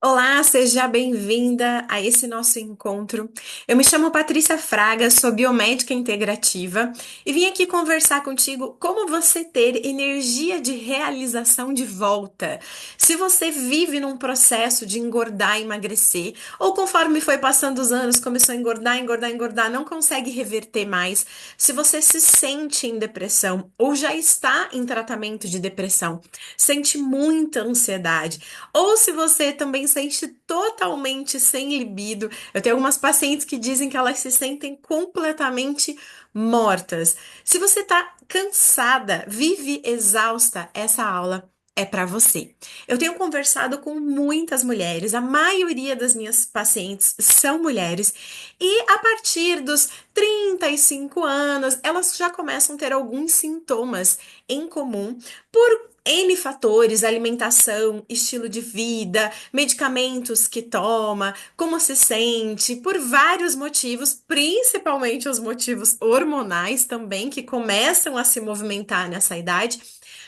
Olá, seja bem-vinda a esse nosso encontro. Eu me chamo Patrícia Fraga, sou biomédica integrativa e vim aqui conversar contigo como você ter energia de realização de volta. Se você vive num processo de engordar e emagrecer, ou conforme foi passando os anos, começou a engordar, engordar, engordar, não consegue reverter mais, se você se sente em depressão ou já está em tratamento de depressão, sente muita ansiedade ou se você também sente totalmente sem libido. Eu tenho algumas pacientes que dizem que elas se sentem completamente mortas. Se você está cansada, vive exausta, essa aula é para você. Eu tenho conversado com muitas mulheres, a maioria das minhas pacientes são mulheres, e a partir dos 35 anos, elas já começam a ter alguns sintomas em comum por N fatores, alimentação, estilo de vida, medicamentos que toma, como se sente, por vários motivos, principalmente os motivos hormonais também, que começam a se movimentar nessa idade.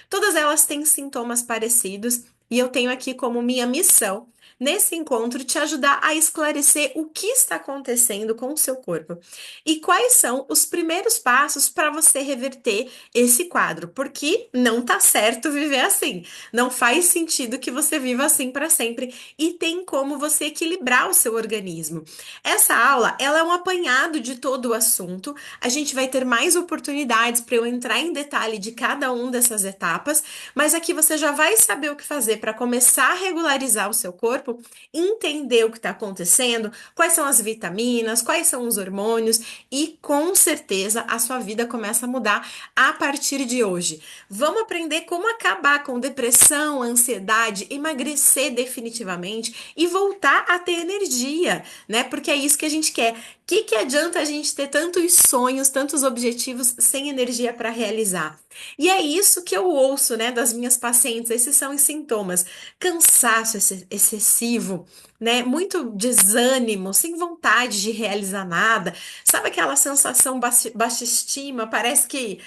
Todas elas têm sintomas parecidos e eu tenho aqui como minha missão, nesse encontro, te ajudar a esclarecer o que está acontecendo com o seu corpo e quais são os primeiros passos para você reverter esse quadro, porque não tá certo viver assim. Não faz sentido que você viva assim para sempre e tem como você equilibrar o seu organismo. Essa aula, ela é um apanhado de todo o assunto. A gente vai ter mais oportunidades para eu entrar em detalhe de cada uma dessas etapas, mas aqui você já vai saber o que fazer para começar a regularizar o seu corpo, entender o que está acontecendo, quais são as vitaminas, quais são os hormônios e com certeza a sua vida começa a mudar a partir de hoje. Vamos aprender como acabar com depressão, ansiedade, emagrecer definitivamente e voltar a ter energia, né? Porque é isso que a gente quer. O que adianta a gente ter tantos sonhos, tantos objetivos sem energia para realizar? E é isso que eu ouço, né, das minhas pacientes. Esses são os sintomas: cansaço excessivo, né? Muito desânimo, sem vontade de realizar nada. Sabe aquela sensação baixa estima? Parece que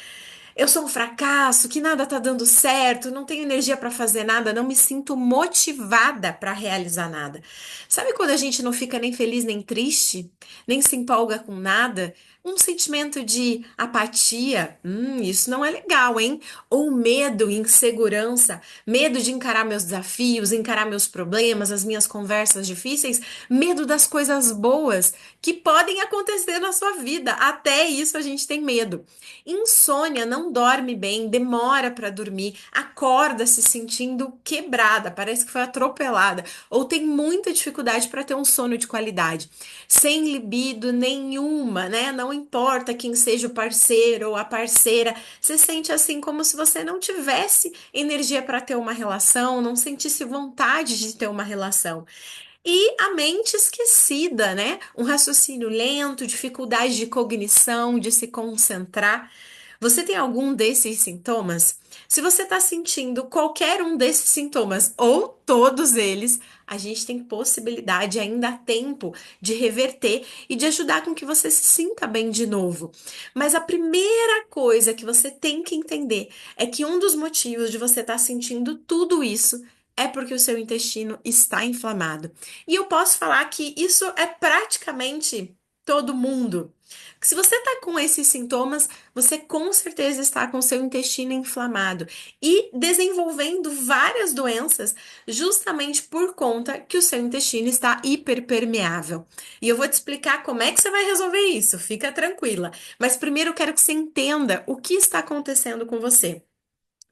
eu sou um fracasso, que nada tá dando certo, não tenho energia para fazer nada, não me sinto motivada para realizar nada. Sabe quando a gente não fica nem feliz nem triste, nem se empolga com nada? Um sentimento de apatia, isso não é legal, hein? Ou medo, insegurança, medo de encarar meus desafios, encarar meus problemas, as minhas conversas difíceis, medo das coisas boas que podem acontecer na sua vida. Até isso a gente tem medo. Insônia, não dorme bem, demora para dormir, acorda se sentindo quebrada, parece que foi atropelada, ou tem muita dificuldade para ter um sono de qualidade. Sem libido nenhuma, né? Não importa quem seja o parceiro ou a parceira, você sente assim como se você não tivesse energia para ter uma relação, não sentisse vontade de ter uma relação. E a mente esquecida, né? Um raciocínio lento, dificuldade de cognição, de se concentrar. Você tem algum desses sintomas? Se você está sentindo qualquer um desses sintomas ou todos eles, a gente tem possibilidade, ainda há tempo de reverter e de ajudar com que você se sinta bem de novo. Mas a primeira coisa que você tem que entender é que um dos motivos de você estar sentindo tudo isso é porque o seu intestino está inflamado. E eu posso falar que isso é praticamente todo mundo. Se você está com esses sintomas, você com certeza está com seu intestino inflamado e desenvolvendo várias doenças justamente por conta que o seu intestino está hiperpermeável. E eu vou te explicar como é que você vai resolver isso, fica tranquila. Mas primeiro eu quero que você entenda o que está acontecendo com você.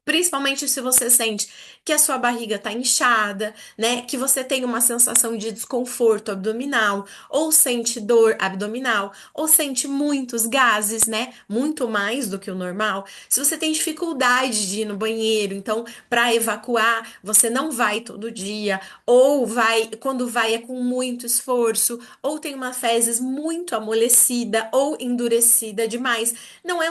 Principalmente se você sente que a sua barriga está inchada, né? Que você tem uma sensação de desconforto abdominal, ou sente dor abdominal, ou sente muitos gases, né? Muito mais do que o normal. Se você tem dificuldade de ir no banheiro, então, para evacuar, você não vai todo dia, ou vai, quando vai é com muito esforço, ou tem uma fezes muito amolecida ou endurecida demais. Não é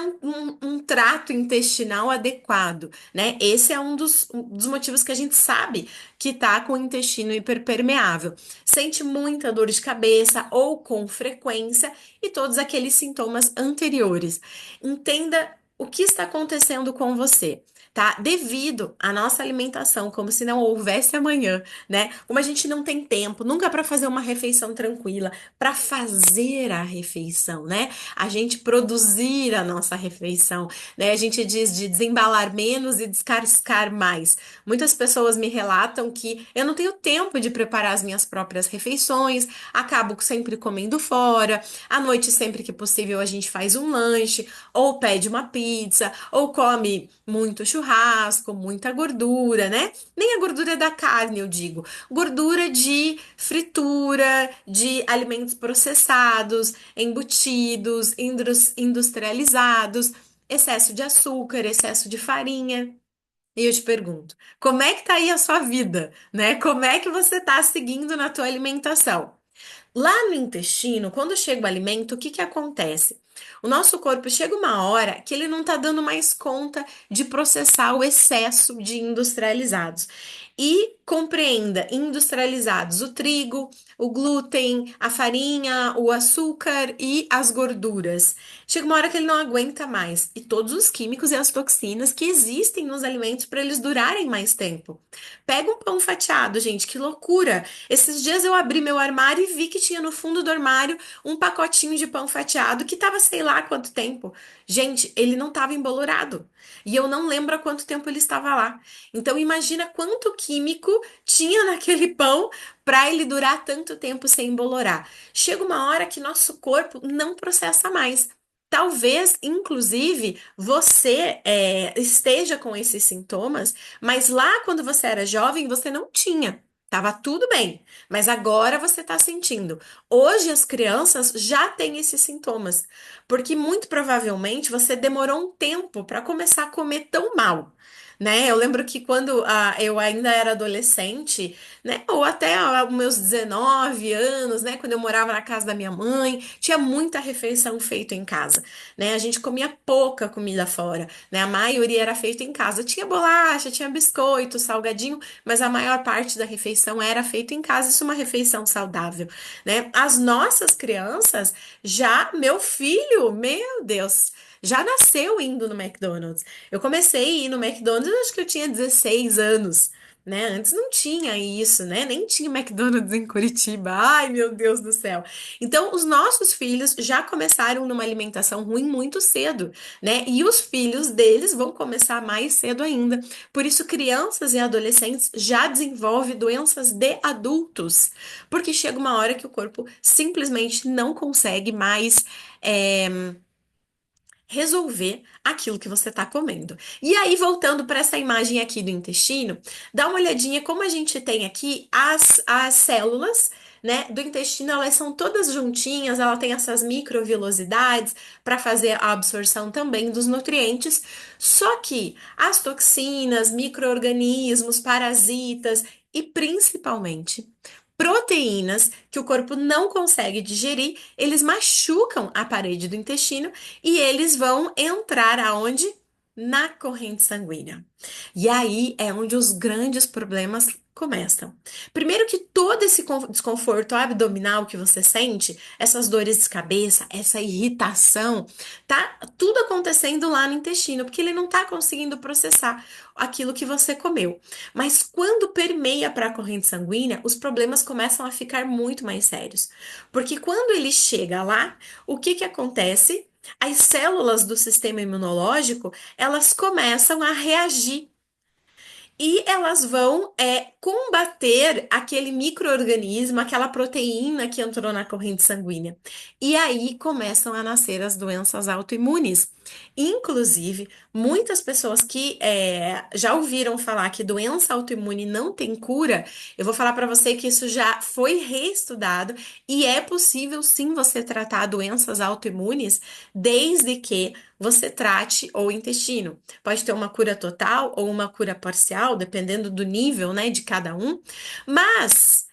um trato intestinal adequado, né? Esse é um dos motivos que a gente sabe que tá com o intestino hiperpermeável. Sente muita dor de cabeça ou com frequência e todos aqueles sintomas anteriores. Entenda o que está acontecendo com você. tá? Devido à nossa alimentação, como se não houvesse amanhã, né? Como a gente não tem tempo nunca para fazer uma refeição tranquila, para fazer a refeição, né? A gente produzir a nossa refeição, né? A gente diz de desembalar menos e descascar mais. Muitas pessoas me relatam que eu não tenho tempo de preparar as minhas próprias refeições, acabo sempre comendo fora, à noite, sempre que possível, a gente faz um lanche, ou pede uma pizza, ou come muito churrasco, muita gordura, né? Nem a gordura da carne, eu digo, gordura de fritura, de alimentos processados, embutidos, industrializados, excesso de açúcar, excesso de farinha. E eu te pergunto, como é que tá aí a sua vida, né? Como é que você tá seguindo na tua alimentação? Lá no intestino, quando chega o alimento, o que que acontece? O nosso corpo chega uma hora que ele não está dando mais conta de processar o excesso de industrializados. E compreenda, industrializados, o trigo, o glúten, a farinha, o açúcar e as gorduras. Chega uma hora que ele não aguenta mais. E todos os químicos e as toxinas que existem nos alimentos para eles durarem mais tempo. Pega um pão fatiado, gente, que loucura! Esses dias eu abri meu armário e vi que tinha no fundo do armário um pacotinho de pão fatiado que tava sei lá há quanto tempo. Gente, ele não tava embolorado. E eu não lembro há quanto tempo ele estava lá. Então imagina quanto químico tinha naquele pão para ele durar tanto tempo sem embolorar. Chega uma hora que nosso corpo não processa mais. Talvez, inclusive, você esteja com esses sintomas, mas lá quando você era jovem, você não tinha. Tava tudo bem, mas agora você tá sentindo. Hoje as crianças já têm esses sintomas, porque muito provavelmente você demorou um tempo para começar a comer tão mal. Né? Eu lembro que quando eu ainda era adolescente, né, ou até os meus 19 anos, né, quando eu morava na casa da minha mãe, tinha muita refeição feita em casa, né? A gente comia pouca comida fora, né? A maioria era feita em casa. Tinha bolacha, tinha biscoito, salgadinho, mas a maior parte da refeição era feita em casa. Isso é uma refeição saudável, né? As nossas crianças, já meu filho, meu Deus, já nasceu indo no McDonald's. Eu comecei a ir no McDonald's, acho que eu tinha 16 anos. Né? Antes não tinha isso, né? Nem tinha McDonald's em Curitiba. Ai, meu Deus do céu. Então, os nossos filhos já começaram numa alimentação ruim muito cedo, né? E os filhos deles vão começar mais cedo ainda. Por isso, crianças e adolescentes já desenvolvem doenças de adultos, porque chega uma hora que o corpo simplesmente não consegue mais. Resolver aquilo que você está comendo. E aí, voltando para essa imagem aqui do intestino, dá uma olhadinha como a gente tem aqui as células, né, do intestino, elas são todas juntinhas, ela tem essas microvilosidades para fazer a absorção também dos nutrientes. Só que as toxinas, micro-organismos, parasitas e principalmente proteínas que o corpo não consegue digerir, eles machucam a parede do intestino e eles vão entrar aonde? Na corrente sanguínea. E aí é onde os grandes problemas começam. Primeiro que todo esse desconforto abdominal que você sente, essas dores de cabeça, essa irritação, tá tudo acontecendo lá no intestino, porque ele não tá conseguindo processar aquilo que você comeu. Mas quando permeia para a corrente sanguínea, os problemas começam a ficar muito mais sérios. Porque quando ele chega lá, o que que acontece? As células do sistema imunológico, elas começam a reagir e elas vão combater aquele micro-organismo, aquela proteína que entrou na corrente sanguínea. E aí começam a nascer as doenças autoimunes. Inclusive, muitas pessoas que já ouviram falar que doença autoimune não tem cura, eu vou falar para você que isso já foi reestudado e é possível sim você tratar doenças autoimunes desde que você trate o intestino. Pode ter uma cura total ou uma cura parcial, dependendo do nível, né, de cada um. Mas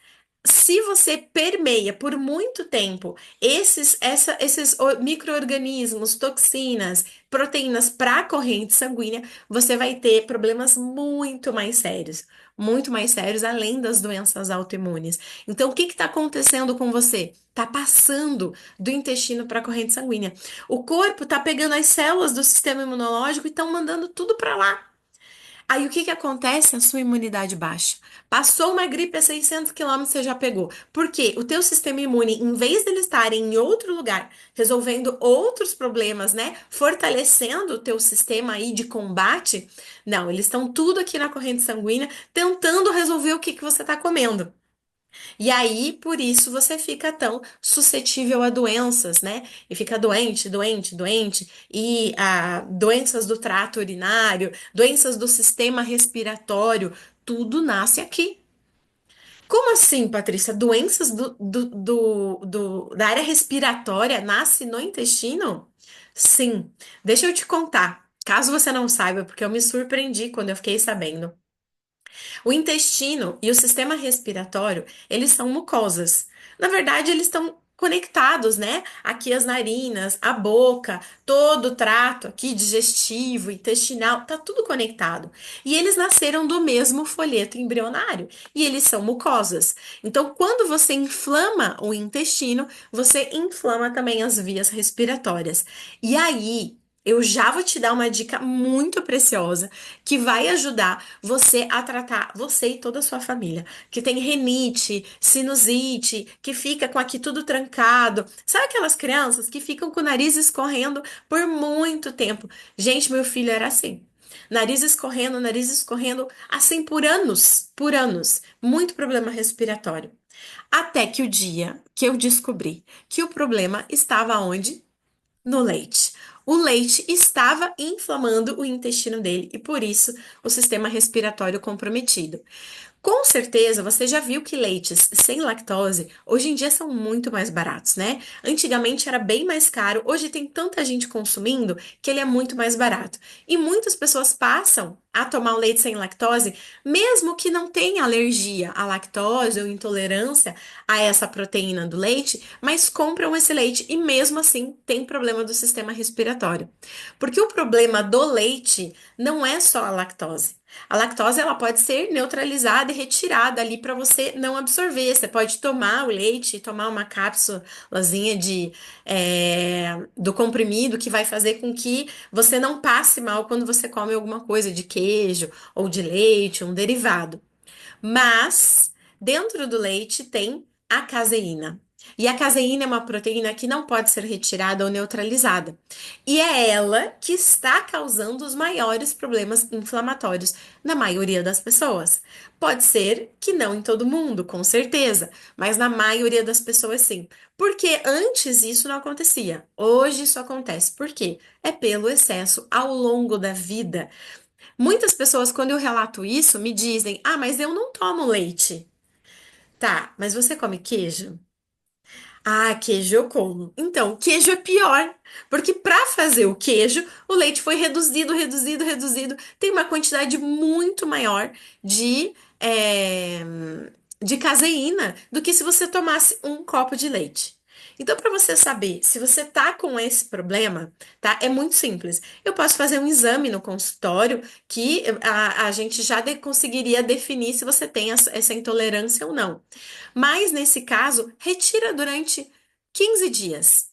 se você permeia por muito tempo esses micro-organismos, toxinas, proteínas para a corrente sanguínea, você vai ter problemas muito mais sérios, além das doenças autoimunes. Então, o que está acontecendo com você? Está passando do intestino para a corrente sanguínea. O corpo está pegando as células do sistema imunológico e estão mandando tudo para lá. Aí o que que acontece? A sua imunidade baixa. Passou uma gripe a 600 quilômetros, você já pegou. Por quê? O teu sistema imune, em vez dele estar em outro lugar, resolvendo outros problemas, né? Fortalecendo o teu sistema aí de combate, não, eles estão tudo aqui na corrente sanguínea, tentando resolver o que que você está comendo. E aí, por isso, você fica tão suscetível a doenças, né? E fica doente, doente, doente. E doenças do trato urinário, doenças do sistema respiratório, tudo nasce aqui. Como assim, Patrícia? Doenças da área respiratória nasce no intestino? Sim. Deixa eu te contar. Caso você não saiba, porque eu me surpreendi quando eu fiquei sabendo. O intestino e o sistema respiratório, eles são mucosas. Na verdade, eles estão conectados, né? Aqui as narinas, a boca, todo o trato aqui digestivo, intestinal, tá tudo conectado. E eles nasceram do mesmo folheto embrionário e eles são mucosas. Então, quando você inflama o intestino, você inflama também as vias respiratórias. E aí, eu já vou te dar uma dica muito preciosa que vai ajudar você a tratar você e toda a sua família, que tem rinite, sinusite, que fica com aqui tudo trancado. Sabe aquelas crianças que ficam com o nariz escorrendo por muito tempo? Gente, meu filho era assim. Nariz escorrendo, assim por anos. Muito problema respiratório. Até que o dia que eu descobri que o problema estava onde? No leite. O leite estava inflamando o intestino dele e por isso o sistema respiratório comprometido. Com certeza, você já viu que leites sem lactose hoje em dia são muito mais baratos, né? Antigamente era bem mais caro, hoje tem tanta gente consumindo que ele é muito mais barato. E muitas pessoas passam a tomar o leite sem lactose, mesmo que não tenha alergia à lactose ou intolerância a essa proteína do leite, mas compram esse leite e mesmo assim tem problema do sistema respiratório. Porque o problema do leite não é só a lactose. A lactose ela pode ser neutralizada e retirada ali para você não absorver. Você pode tomar o leite, tomar uma cápsulazinha do comprimido que vai fazer com que você não passe mal quando você come alguma coisa de queijo ou de leite, um derivado. Mas dentro do leite tem a caseína. E a caseína é uma proteína que não pode ser retirada ou neutralizada. E é ela que está causando os maiores problemas inflamatórios na maioria das pessoas. Pode ser que não em todo mundo, com certeza, mas na maioria das pessoas sim. Porque antes isso não acontecia. Hoje isso acontece. Por quê? É pelo excesso ao longo da vida. Muitas pessoas, quando eu relato isso, me dizem: Ah, mas eu não tomo leite. Tá, mas você come queijo? Ah, queijo eu como. Então, queijo é pior, porque para fazer o queijo, o leite foi reduzido, reduzido, reduzido. Tem uma quantidade muito maior de, é, de caseína do que se você tomasse um copo de leite. Então, para você saber se você tá com esse problema, tá? É muito simples. Eu posso fazer um exame no consultório que a gente já conseguiria definir se você tem essa intolerância ou não. Mas nesse caso, retira durante 15 dias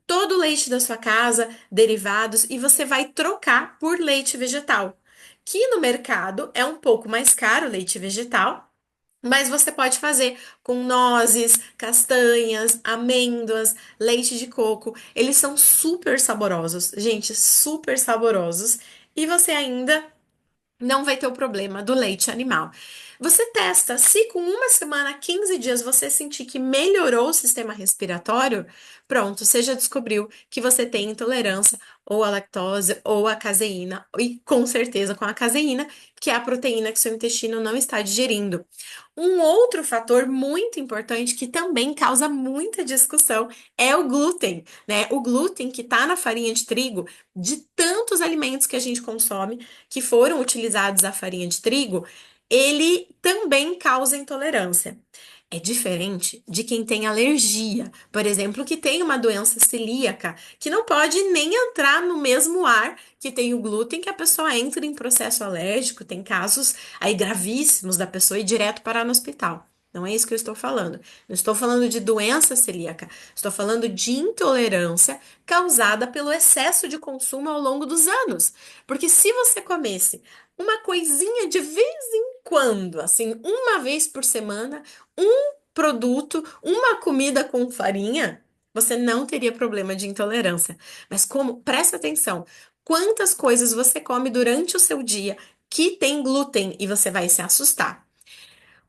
todo o leite da sua casa, derivados, e você vai trocar por leite vegetal, que no mercado é um pouco mais caro o leite vegetal. Mas você pode fazer com nozes, castanhas, amêndoas, leite de coco. Eles são super saborosos, gente, super saborosos. E você ainda não vai ter o problema do leite animal. Você testa, se com uma semana, 15 dias você sentir que melhorou o sistema respiratório, pronto, você já descobriu que você tem intolerância ou à lactose ou à caseína, e com certeza com a caseína, que é a proteína que seu intestino não está digerindo. Um outro fator muito importante que também causa muita discussão é o glúten, né? O glúten que está na farinha de trigo, de tantos alimentos que a gente consome que foram utilizados a farinha de trigo, ele também causa intolerância. É diferente de quem tem alergia, por exemplo, que tem uma doença celíaca, que não pode nem entrar no mesmo ar que tem o glúten, que a pessoa entra em processo alérgico, tem casos aí gravíssimos da pessoa ir direto parar no hospital. Não é isso que eu estou falando. Não estou falando de doença celíaca. Estou falando de intolerância causada pelo excesso de consumo ao longo dos anos. Porque se você comesse uma coisinha de vez em quando, assim, uma vez por semana, um produto, uma comida com farinha, você não teria problema de intolerância. Mas como, presta atenção, quantas coisas você come durante o seu dia que tem glúten e você vai se assustar.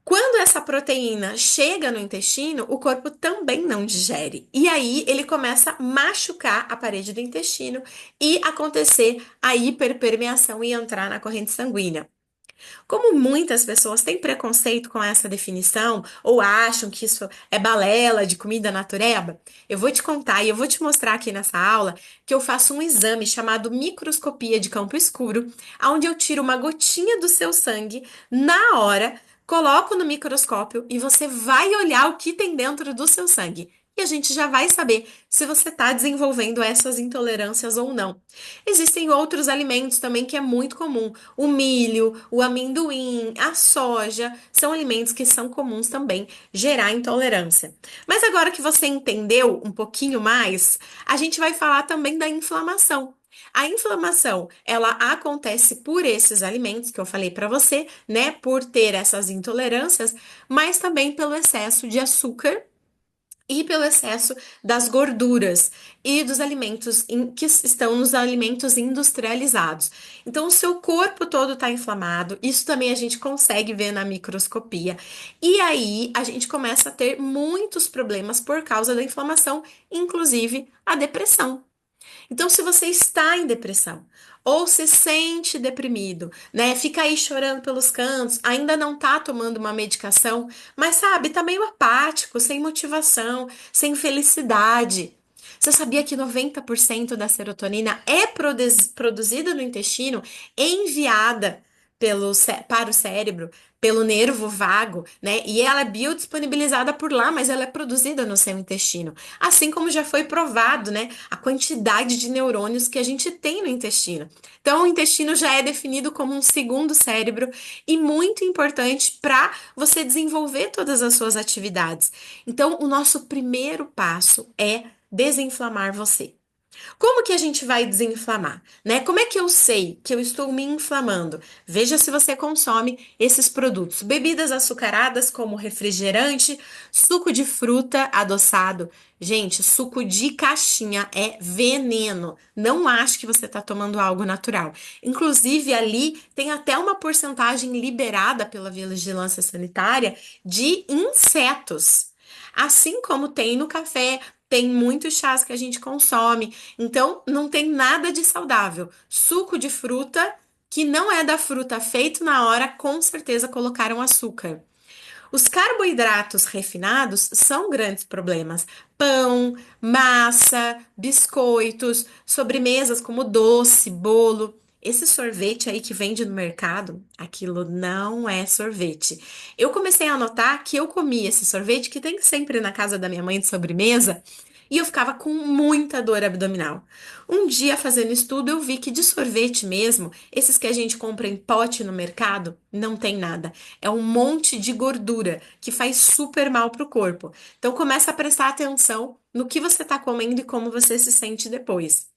Quando essa proteína chega no intestino, o corpo também não digere. E aí ele começa a machucar a parede do intestino e acontecer a hiperpermeação e entrar na corrente sanguínea. Como muitas pessoas têm preconceito com essa definição ou acham que isso é balela de comida natureba, eu vou te contar e eu vou te mostrar aqui nessa aula que eu faço um exame chamado microscopia de campo escuro, onde eu tiro uma gotinha do seu sangue na hora, coloco no microscópio e você vai olhar o que tem dentro do seu sangue. E a gente já vai saber se você está desenvolvendo essas intolerâncias ou não. Existem outros alimentos também que é muito comum. O milho, o amendoim, a soja, são alimentos que são comuns também gerar intolerância. Mas agora que você entendeu um pouquinho mais, a gente vai falar também da inflamação. A inflamação, ela acontece por esses alimentos que eu falei para você, né, por ter essas intolerâncias, mas também pelo excesso de açúcar e pelo excesso das gorduras e dos alimentos que estão nos alimentos industrializados. Então, o seu corpo todo está inflamado, isso também a gente consegue ver na microscopia. E aí, a gente começa a ter muitos problemas por causa da inflamação, inclusive a depressão. Então, se você está em depressão ou se sente deprimido, né, fica aí chorando pelos cantos, ainda não tá tomando uma medicação, mas sabe, tá meio apático, sem motivação, sem felicidade. Você sabia que 90% da serotonina é produzida no intestino e enviada para o cérebro, pelo nervo vago, né? E ela é biodisponibilizada por lá, mas ela é produzida no seu intestino. Assim como já foi provado, né? A quantidade de neurônios que a gente tem no intestino. Então, o intestino já é definido como um segundo cérebro e muito importante para você desenvolver todas as suas atividades. Então, o nosso primeiro passo é desinflamar você. Como que a gente vai desinflamar, né? Como é que eu sei que eu estou me inflamando? Veja se você consome esses produtos. Bebidas açucaradas, como refrigerante, suco de fruta adoçado. Gente, suco de caixinha é veneno. Não acho que você está tomando algo natural. Inclusive, ali tem até uma porcentagem liberada pela vigilância sanitária de insetos. Assim como tem no café, tem muitos chás que a gente consome. Então, não tem nada de saudável. Suco de fruta, que não é da fruta feito na hora, com certeza colocaram açúcar. Os carboidratos refinados são grandes problemas. Pão, massa, biscoitos, sobremesas como doce, bolo. Esse sorvete aí que vende no mercado, aquilo não é sorvete. Eu comecei a notar que eu comia esse sorvete que tem sempre na casa da minha mãe de sobremesa e eu ficava com muita dor abdominal. Um dia, fazendo estudo, eu vi que de sorvete mesmo, esses que a gente compra em pote no mercado, não tem nada. É um monte de gordura que faz super mal para o corpo. Então, começa a prestar atenção no que você está comendo e como você se sente depois.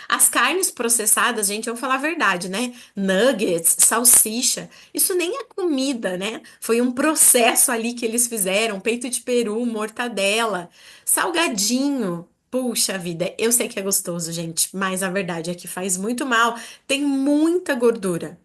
As carnes processadas, gente, vamos falar a verdade, né? Nuggets, salsicha, isso nem é comida, né? Foi um processo ali que eles fizeram, peito de peru, mortadela, salgadinho. Puxa vida, eu sei que é gostoso, gente, mas a verdade é que faz muito mal, tem muita gordura.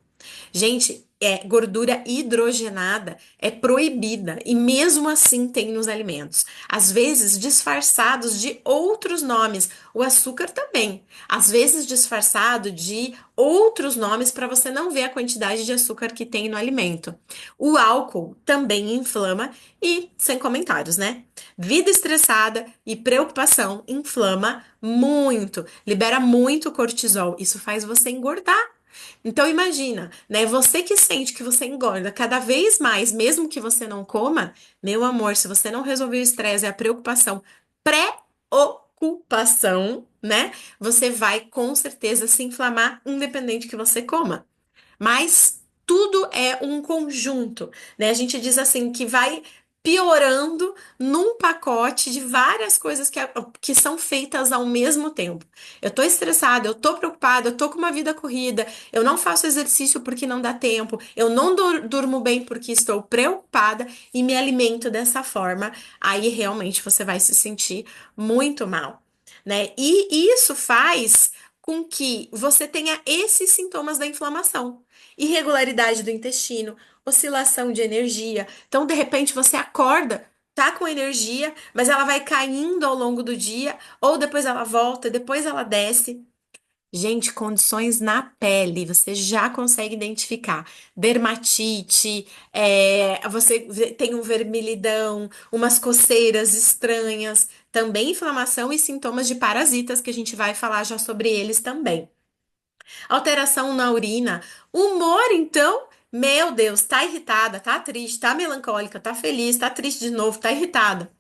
Gente, gordura hidrogenada é proibida e mesmo assim tem nos alimentos. Às vezes disfarçados de outros nomes. O açúcar também. Às vezes disfarçado de outros nomes para você não ver a quantidade de açúcar que tem no alimento. O álcool também inflama e sem comentários, né? Vida estressada e preocupação inflama muito, libera muito cortisol. Isso faz você engordar. Então imagina, né? Você que sente que você engorda cada vez mais, mesmo que você não coma, meu amor, se você não resolver o estresse e a preocupação, preocupação, né? Você vai com certeza se inflamar, independente que você coma. Mas tudo é um conjunto, né? A gente diz assim que vai piorando num pacote de várias coisas que são feitas ao mesmo tempo. Eu tô estressada, eu tô preocupada, eu tô com uma vida corrida, eu não faço exercício porque não dá tempo, eu não durmo bem porque estou preocupada e me alimento dessa forma, aí realmente você vai se sentir muito mal, né? E isso faz com que você tenha esses sintomas da inflamação. Irregularidade do intestino, oscilação de energia. Então, de repente, você acorda, tá com energia, mas ela vai caindo ao longo do dia, ou depois ela volta, depois ela desce. Gente, condições na pele, você já consegue identificar. Dermatite, você tem um vermelhidão, umas coceiras estranhas, também inflamação e sintomas de parasitas, que a gente vai falar já sobre eles também. Alteração na urina. Humor, então, meu Deus, tá irritada, tá triste, tá melancólica, tá feliz, tá triste de novo, tá irritada.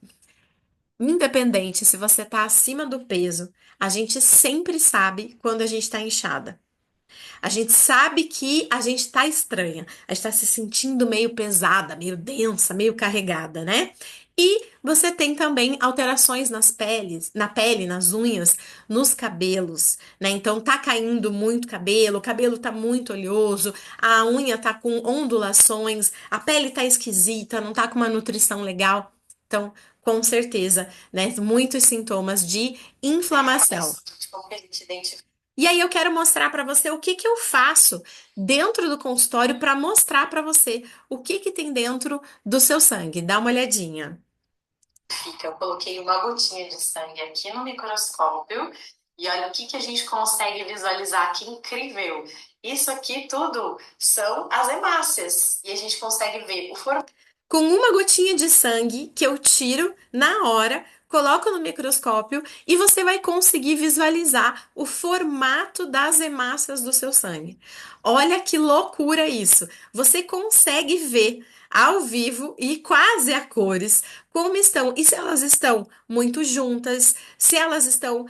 Independente se você tá acima do peso, a gente sempre sabe quando a gente tá inchada. A gente sabe que a gente tá estranha, a gente tá se sentindo meio pesada, meio densa, meio carregada, né? E você tem também alterações nas peles, na pele, nas unhas, nos cabelos, né? Então tá caindo muito cabelo, o cabelo tá muito oleoso, a unha tá com ondulações, a pele tá esquisita, não tá com uma nutrição legal. Então, com certeza, né? Muitos sintomas de inflamação. E aí eu quero mostrar para você o que que eu faço dentro do consultório para mostrar para você o que que tem dentro do seu sangue. Dá uma olhadinha. Fica, eu coloquei uma gotinha de sangue aqui no microscópio e olha o que que a gente consegue visualizar, que incrível! Isso aqui tudo são as hemácias e a gente consegue ver o formato. Com uma gotinha de sangue que eu tiro na hora, coloco no microscópio e você vai conseguir visualizar o formato das hemácias do seu sangue. Olha que loucura isso! Você consegue ver ao vivo e quase a cores como estão, e se elas estão muito juntas, se elas estão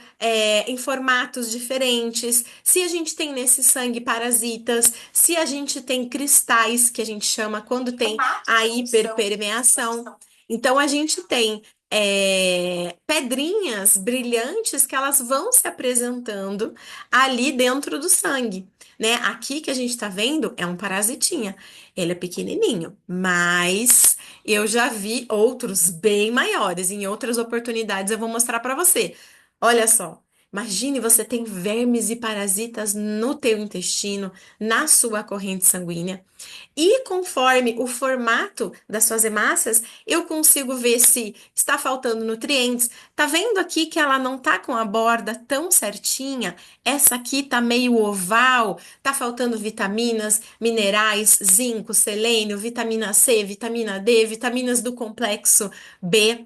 em formatos diferentes, se a gente tem nesse sangue parasitas, se a gente tem cristais, que a gente chama quando tem a hiperpermeação. Então, a gente tem pedrinhas brilhantes que elas vão se apresentando ali dentro do sangue, né? Aqui que a gente tá vendo é um parasitinha. Ele é pequenininho, mas eu já vi outros bem maiores. Em outras oportunidades eu vou mostrar para você. Olha só. Imagine você tem vermes e parasitas no teu intestino, na sua corrente sanguínea. E conforme o formato das suas hemácias, eu consigo ver se está faltando nutrientes. Tá vendo aqui que ela não tá com a borda tão certinha? Essa aqui tá meio oval, tá faltando vitaminas, minerais, zinco, selênio, vitamina C, vitamina D, vitaminas do complexo B.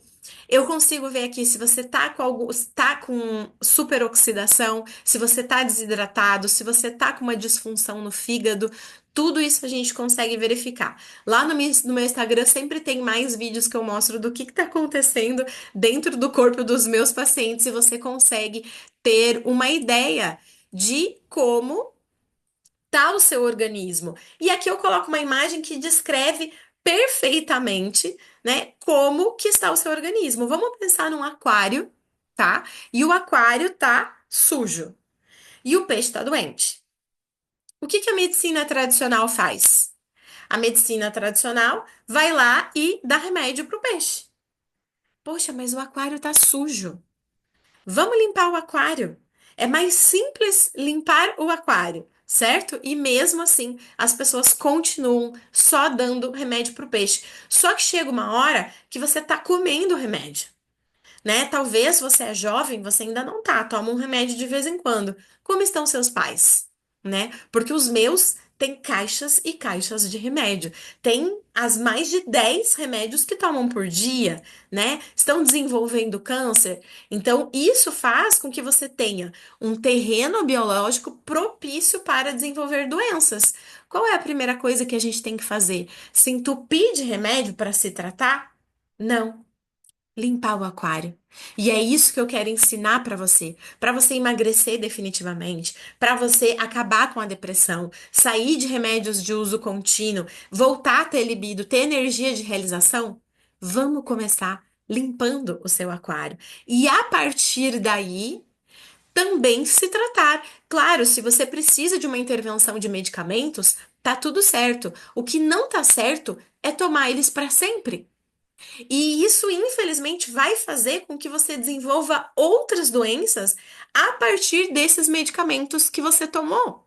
Eu consigo ver aqui se você tá com tá com superoxidação, se você tá desidratado, se você tá com uma disfunção no fígado. Tudo isso a gente consegue verificar. Lá no meu Instagram sempre tem mais vídeos que eu mostro do que está acontecendo dentro do corpo dos meus pacientes e você consegue ter uma ideia de como tá o seu organismo. E aqui eu coloco uma imagem que descreve perfeitamente, né, como que está o seu organismo. Vamos pensar num aquário, tá? E o aquário tá sujo e o peixe tá doente. O que que a medicina tradicional faz? A medicina tradicional vai lá e dá remédio para o peixe. Poxa, mas o aquário tá sujo. Vamos limpar o aquário. É mais simples limpar o aquário, certo? E mesmo assim, as pessoas continuam só dando remédio para o peixe. Só que chega uma hora que você tá comendo o remédio, né? Talvez você é jovem, você ainda não tá, toma um remédio de vez em quando. Como estão seus pais, né? Porque os meus têm caixas e caixas de remédio. Tem as mais de 10 remédios que tomam por dia, né? Estão desenvolvendo câncer. Então, isso faz com que você tenha um terreno biológico propício para desenvolver doenças. Qual é a primeira coisa que a gente tem que fazer? Se entupir de remédio para se tratar? Não. limpar o aquário. E é isso que eu quero ensinar para você emagrecer definitivamente, para você acabar com a depressão, sair de remédios de uso contínuo, voltar a ter libido, ter energia de realização. Vamos começar limpando o seu aquário. E a partir daí, também se tratar. Claro, se você precisa de uma intervenção de medicamentos, tá tudo certo. O que não tá certo é tomar eles para sempre. E isso, infelizmente, vai fazer com que você desenvolva outras doenças a partir desses medicamentos que você tomou.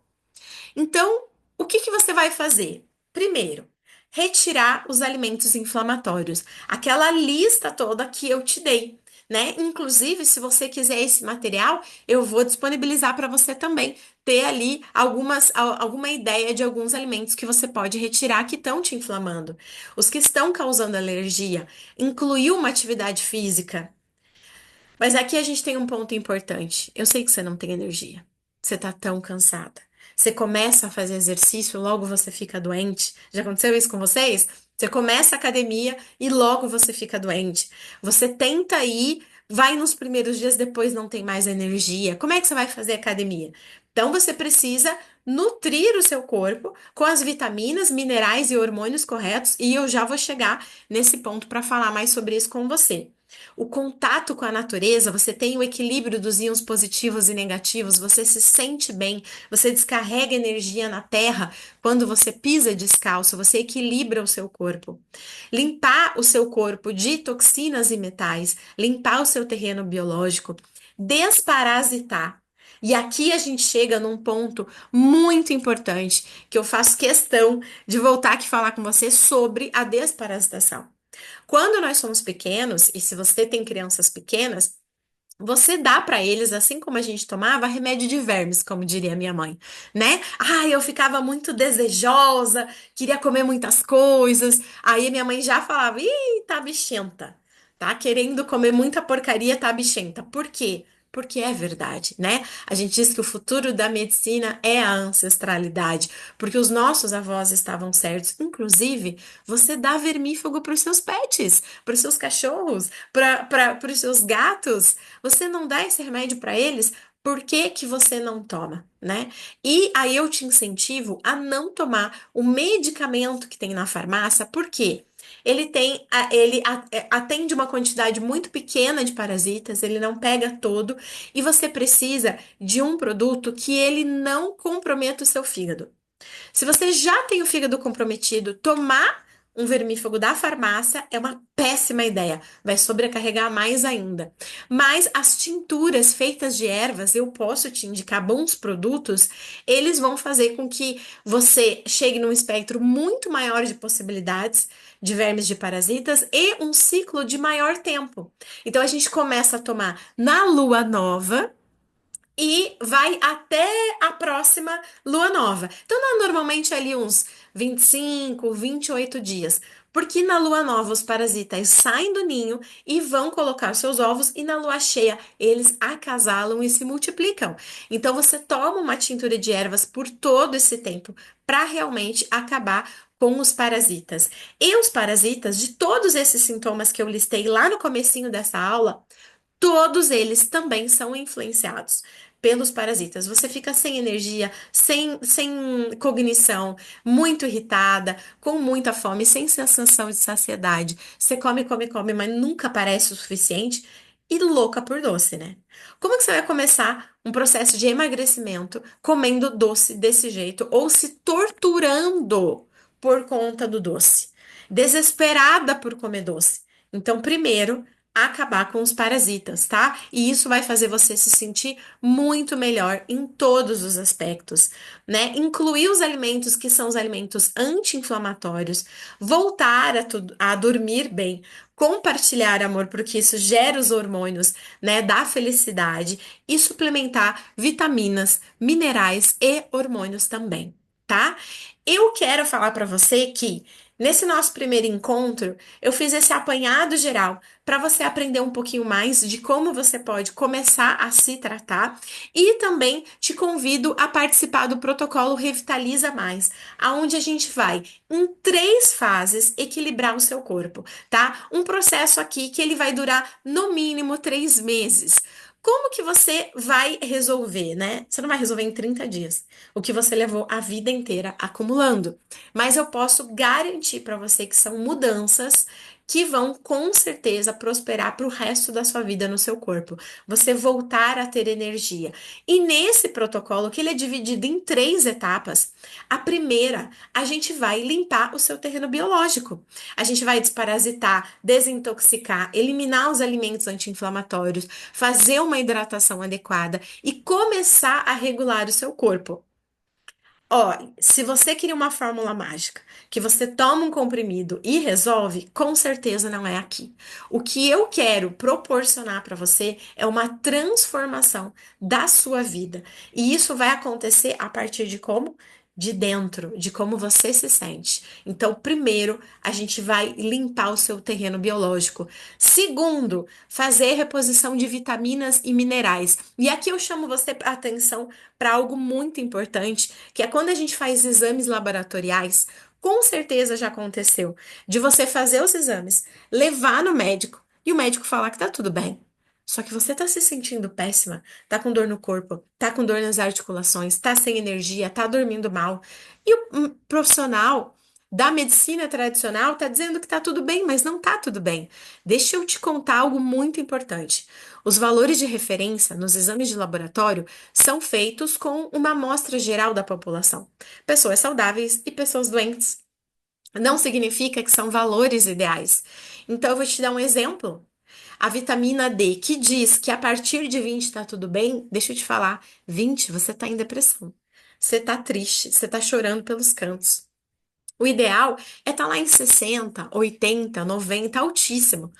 Então, o que que você vai fazer? Primeiro, retirar os alimentos inflamatórios, aquela lista toda que eu te dei, né? Inclusive, se você quiser esse material, eu vou disponibilizar para você também ter ali alguma ideia de alguns alimentos que você pode retirar que estão te inflamando. Os que estão causando alergia, incluir uma atividade física. Mas aqui a gente tem um ponto importante. Eu sei que você não tem energia. Você tá tão cansada. Você começa a fazer exercício, logo você fica doente. Já aconteceu isso com vocês? Você começa a academia e logo você fica doente. Você tenta ir, vai nos primeiros dias, depois não tem mais energia. Como é que você vai fazer academia? Então você precisa nutrir o seu corpo com as vitaminas, minerais e hormônios corretos, e eu já vou chegar nesse ponto para falar mais sobre isso com você. O contato com a natureza, você tem o equilíbrio dos íons positivos e negativos, você se sente bem, você descarrega energia na terra quando você pisa descalço, você equilibra o seu corpo. Limpar o seu corpo de toxinas e metais, limpar o seu terreno biológico, desparasitar. E aqui a gente chega num ponto muito importante que eu faço questão de voltar aqui falar com você sobre a desparasitação. Quando nós somos pequenos, e se você tem crianças pequenas, você dá para eles, assim como a gente tomava, remédio de vermes, como diria minha mãe, né? Ah, eu ficava muito desejosa, queria comer muitas coisas. Aí minha mãe já falava: ih, tá bichenta. Tá querendo comer muita porcaria, tá bichenta. Por quê? Porque é verdade, né? A gente diz que o futuro da medicina é a ancestralidade, porque os nossos avós estavam certos. Inclusive, você dá vermífugo para os seus pets, para os seus cachorros, para os seus gatos. Você não dá esse remédio para eles, por que que você não toma, né? E aí eu te incentivo a não tomar o medicamento que tem na farmácia, por quê? Ele atende uma quantidade muito pequena de parasitas, ele não pega todo, e você precisa de um produto que ele não comprometa o seu fígado. Se você já tem o fígado comprometido, tomar um vermífugo da farmácia é uma péssima ideia, vai sobrecarregar mais ainda. Mas as tinturas feitas de ervas, eu posso te indicar bons produtos, eles vão fazer com que você chegue num espectro muito maior de possibilidades de vermes de parasitas e um ciclo de maior tempo. Então a gente começa a tomar na lua nova e vai até a próxima lua nova. Então, normalmente ali uns 25, 28 dias. Porque na lua nova os parasitas saem do ninho e vão colocar os seus ovos, e na lua cheia eles acasalam e se multiplicam. Então você toma uma tintura de ervas por todo esse tempo para realmente acabar com os parasitas. E os parasitas, de todos esses sintomas que eu listei lá no comecinho dessa aula, todos eles também são influenciados pelos parasitas. Você fica sem energia, sem cognição, muito irritada, com muita fome, sem sensação de saciedade. Você come, come, come, mas nunca parece o suficiente e louca por doce, né? Como que você vai começar um processo de emagrecimento comendo doce desse jeito ou se torturando por conta do doce? Desesperada por comer doce. Então, primeiro, acabar com os parasitas, tá? E isso vai fazer você se sentir muito melhor em todos os aspectos, né? Incluir os alimentos que são os alimentos anti-inflamatórios, voltar a dormir bem, compartilhar amor, porque isso gera os hormônios, né, da felicidade e suplementar vitaminas, minerais e hormônios também, tá? Eu quero falar para você que Nesse nosso primeiro encontro, eu fiz esse apanhado geral para você aprender um pouquinho mais de como você pode começar a se tratar e também te convido a participar do protocolo Revitaliza Mais, aonde a gente vai em 3 fases equilibrar o seu corpo, tá? Um processo aqui que ele vai durar no mínimo 3 meses. Como que você vai resolver, né? Você não vai resolver em 30 dias, o que você levou a vida inteira acumulando. Mas eu posso garantir para você que são mudanças que vão com certeza prosperar para o resto da sua vida no seu corpo. Você voltar a ter energia. E nesse protocolo, que ele é dividido em 3 etapas, a primeira, a gente vai limpar o seu terreno biológico. A gente vai desparasitar, desintoxicar, eliminar os alimentos anti-inflamatórios, fazer uma hidratação adequada e começar a regular o seu corpo. Ó, se você queria uma fórmula mágica, que você toma um comprimido e resolve, com certeza não é aqui. O que eu quero proporcionar para você é uma transformação da sua vida. E isso vai acontecer a partir de como? De dentro, de como você se sente. Então, primeiro, a gente vai limpar o seu terreno biológico. Segundo, fazer reposição de vitaminas e minerais. E aqui eu chamo você a atenção para algo muito importante que é quando a gente faz exames laboratoriais, com certeza já aconteceu, de você fazer os exames, levar no médico e o médico falar que tá tudo bem. Só que você tá se sentindo péssima, tá com dor no corpo, tá com dor nas articulações, tá sem energia, tá dormindo mal. E o profissional da medicina tradicional tá dizendo que tá tudo bem, mas não tá tudo bem. Deixa eu te contar algo muito importante. Os valores de referência nos exames de laboratório são feitos com uma amostra geral da população, pessoas saudáveis e pessoas doentes. Não significa que são valores ideais. Então, eu vou te dar um exemplo. A vitamina D, que diz que a partir de 20 está tudo bem, deixa eu te falar, 20 você está em depressão. Você está triste, você está chorando pelos cantos. O ideal é estar lá em 60, 80, 90, altíssimo.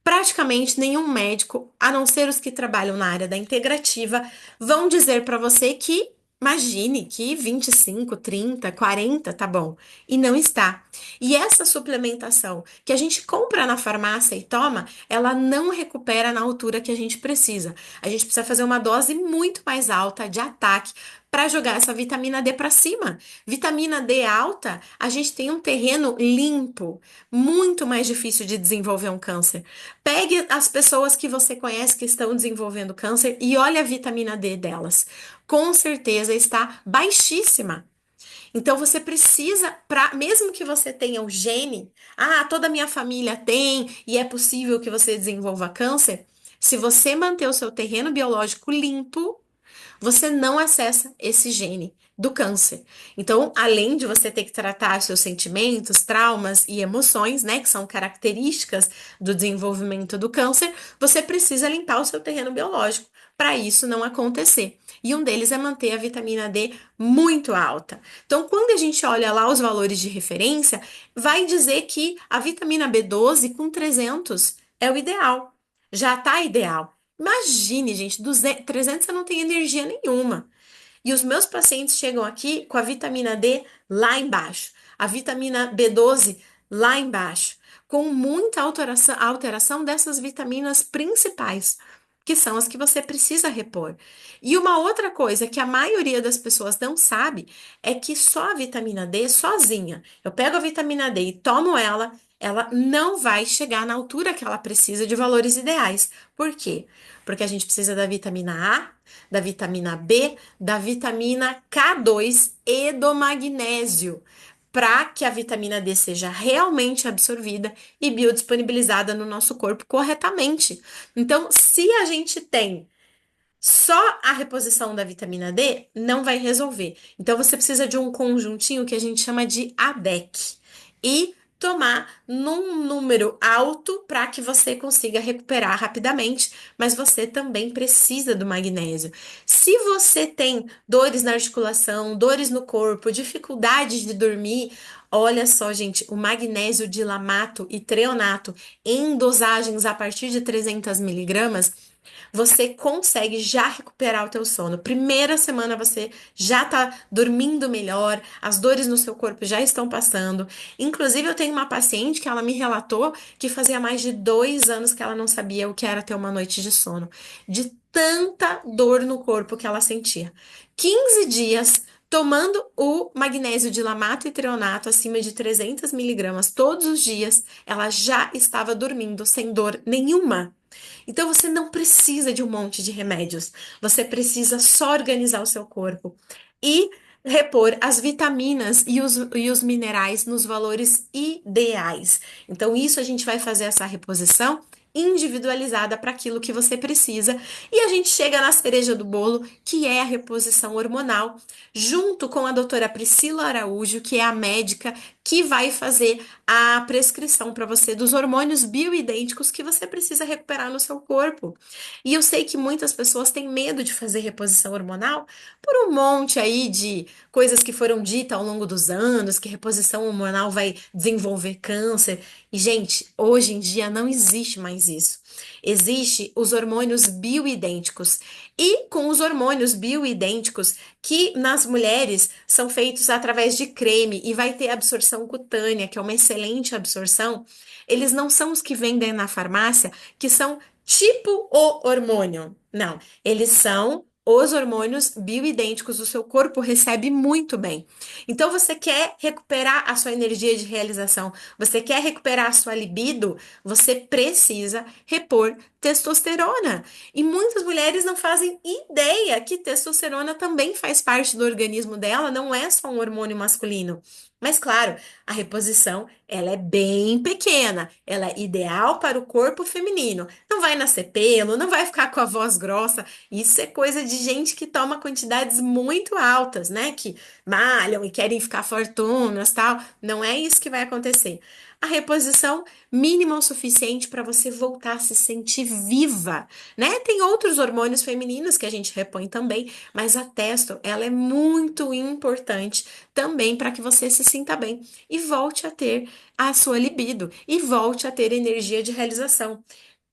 Praticamente nenhum médico, a não ser os que trabalham na área da integrativa, vão dizer para você que imagine que 25, 30, 40 tá bom. E não está. E essa suplementação que a gente compra na farmácia e toma, ela não recupera na altura que a gente precisa. A gente precisa fazer uma dose muito mais alta de ataque para jogar essa vitamina D para cima. Vitamina D alta, a gente tem um terreno limpo, muito mais difícil de desenvolver um câncer. Pegue as pessoas que você conhece que estão desenvolvendo câncer e olhe a vitamina D delas. Com certeza está baixíssima. Então você precisa, mesmo que você tenha o gene, toda a minha família tem e é possível que você desenvolva câncer. Se você manter o seu terreno biológico limpo, você não acessa esse gene do câncer. Então, além de você ter que tratar seus sentimentos, traumas e emoções, né, que são características do desenvolvimento do câncer, você precisa limpar o seu terreno biológico para isso não acontecer. E um deles é manter a vitamina D muito alta. Então, quando a gente olha lá os valores de referência, vai dizer que a vitamina B12 com 300 é o ideal. Já está ideal. Imagine, gente, 200, 300 você não tem energia nenhuma. E os meus pacientes chegam aqui com a vitamina D lá embaixo, a vitamina B12 lá embaixo, com muita alteração dessas vitaminas principais, que são as que você precisa repor. E uma outra coisa que a maioria das pessoas não sabe é que só a vitamina D sozinha, eu pego a vitamina D e tomo ela, ela não vai chegar na altura que ela precisa de valores ideais. Por quê? Porque a gente precisa da vitamina A, da vitamina B, da vitamina K2 e do magnésio, para que a vitamina D seja realmente absorvida e biodisponibilizada no nosso corpo corretamente. Então, se a gente tem só a reposição da vitamina D, não vai resolver. Então, você precisa de um conjuntinho que a gente chama de ADEC. E tomar num número alto para que você consiga recuperar rapidamente, mas você também precisa do magnésio. Se você tem dores na articulação, dores no corpo, dificuldades de dormir, Olha só, gente, o magnésio dilamato e treonato em dosagens a partir de 300 miligramas, você consegue já recuperar o teu sono. Primeira semana você já tá dormindo melhor, as dores no seu corpo já estão passando. Inclusive, eu tenho uma paciente que ela me relatou que fazia mais de 2 anos que ela não sabia o que era ter uma noite de sono, de tanta dor no corpo que ela sentia. 15 dias tomando o magnésio dilamato e treonato acima de 300 miligramas todos os dias, ela já estava dormindo sem dor nenhuma. Então você não precisa de um monte de remédios. Você precisa só organizar o seu corpo e repor as vitaminas e os minerais nos valores ideais. Então, isso a gente vai fazer essa reposição individualizada para aquilo que você precisa. E a gente chega na cereja do bolo, que é a reposição hormonal, junto com a doutora Priscila Araújo, que é a médica que vai fazer a prescrição para você dos hormônios bioidênticos que você precisa recuperar no seu corpo. E eu sei que muitas pessoas têm medo de fazer reposição hormonal por um monte aí de coisas que foram ditas ao longo dos anos, que reposição hormonal vai desenvolver câncer. E, gente, hoje em dia não existe mais isso. Existe os hormônios bioidênticos. E com os hormônios bioidênticos, que nas mulheres são feitos através de creme e vai ter absorção cutânea, que é uma excelente absorção, eles não são os que vendem na farmácia, que são tipo o hormônio. Não, eles são os hormônios bioidênticos, o seu corpo recebe muito bem. Então, você quer recuperar a sua energia de realização, você quer recuperar a sua libido, você precisa repor testosterona. E muitas mulheres não fazem ideia que testosterona também faz parte do organismo dela, não é só um hormônio masculino. Mas claro, a reposição, ela é bem pequena, ela é ideal para o corpo feminino. Não vai nascer pelo, não vai ficar com a voz grossa. Isso é coisa de gente que toma quantidades muito altas, né? Que malham e querem ficar fortunas, tal. Não é isso que vai acontecer. A reposição mínima o suficiente para você voltar a se sentir viva, né? Tem outros hormônios femininos que a gente repõe também, mas a testo, ela é muito importante também para que você se sinta bem e volte a ter a sua libido e volte a ter energia de realização.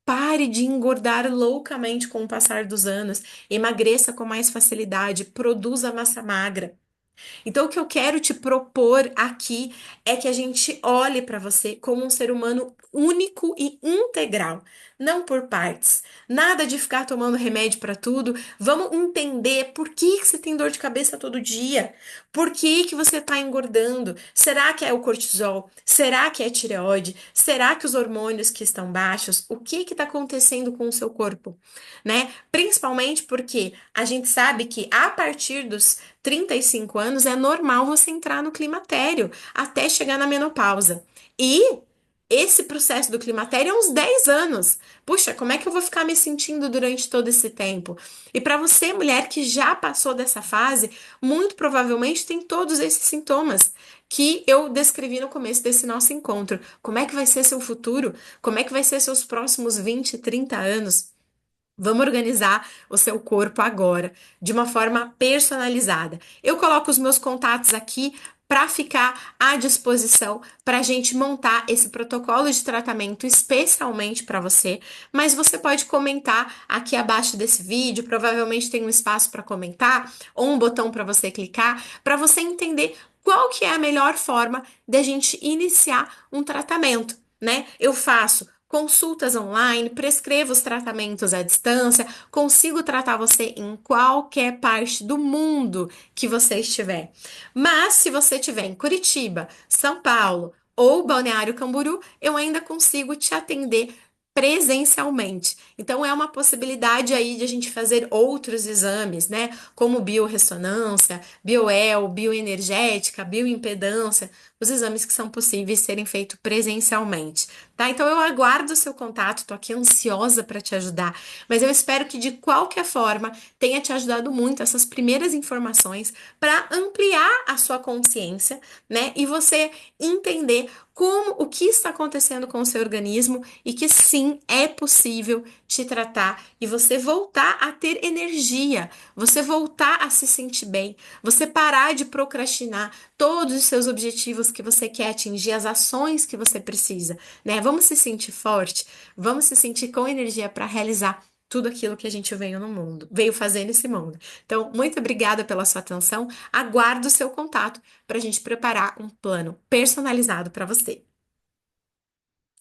Pare de engordar loucamente com o passar dos anos, emagreça com mais facilidade, produza massa magra. Então, o que eu quero te propor aqui é que a gente olhe para você como um ser humano único e integral, não por partes. Nada de ficar tomando remédio para tudo. Vamos entender por que que você tem dor de cabeça todo dia. Por que que você está engordando? Será que é o cortisol? Será que é tireoide? Será que os hormônios que estão baixos? O que que está acontecendo com o seu corpo, né? Principalmente porque a gente sabe que a partir dos 35 anos é normal você entrar no climatério até chegar na menopausa. E esse processo do climatério é uns 10 anos. Puxa, como é que eu vou ficar me sentindo durante todo esse tempo? E para você, mulher que já passou dessa fase, muito provavelmente tem todos esses sintomas que eu descrevi no começo desse nosso encontro. Como é que vai ser seu futuro? Como é que vai ser seus próximos 20, 30 anos? Vamos organizar o seu corpo agora, de uma forma personalizada. Eu coloco os meus contatos aqui para ficar à disposição para a gente montar esse protocolo de tratamento especialmente para você. Mas você pode comentar aqui abaixo desse vídeo, provavelmente tem um espaço para comentar ou um botão para você clicar, para você entender qual que é a melhor forma de a gente iniciar um tratamento, né? Eu faço consultas online, prescrevo os tratamentos à distância, consigo tratar você em qualquer parte do mundo que você estiver. Mas se você estiver em Curitiba, São Paulo ou Balneário Camboriú, eu ainda consigo te atender presencialmente. Então é uma possibilidade aí de a gente fazer outros exames, né? Como biorressonância, bioel, bioenergética, bioimpedância, os exames que são possíveis serem feitos presencialmente. Tá? Então eu aguardo o seu contato, tô aqui ansiosa para te ajudar, mas eu espero que de qualquer forma tenha te ajudado muito essas primeiras informações para ampliar a sua consciência, né? E você entender o que está acontecendo com o seu organismo e que sim, é possível te tratar e você voltar a ter energia, você voltar a se sentir bem, você parar de procrastinar todos os seus objetivos resultados que você quer atingir, as ações que você precisa, né? Vamos se sentir forte, vamos se sentir com energia para realizar tudo aquilo que a gente veio no mundo, veio fazer nesse mundo. Então, muito obrigada pela sua atenção. Aguardo o seu contato para a gente preparar um plano personalizado para você.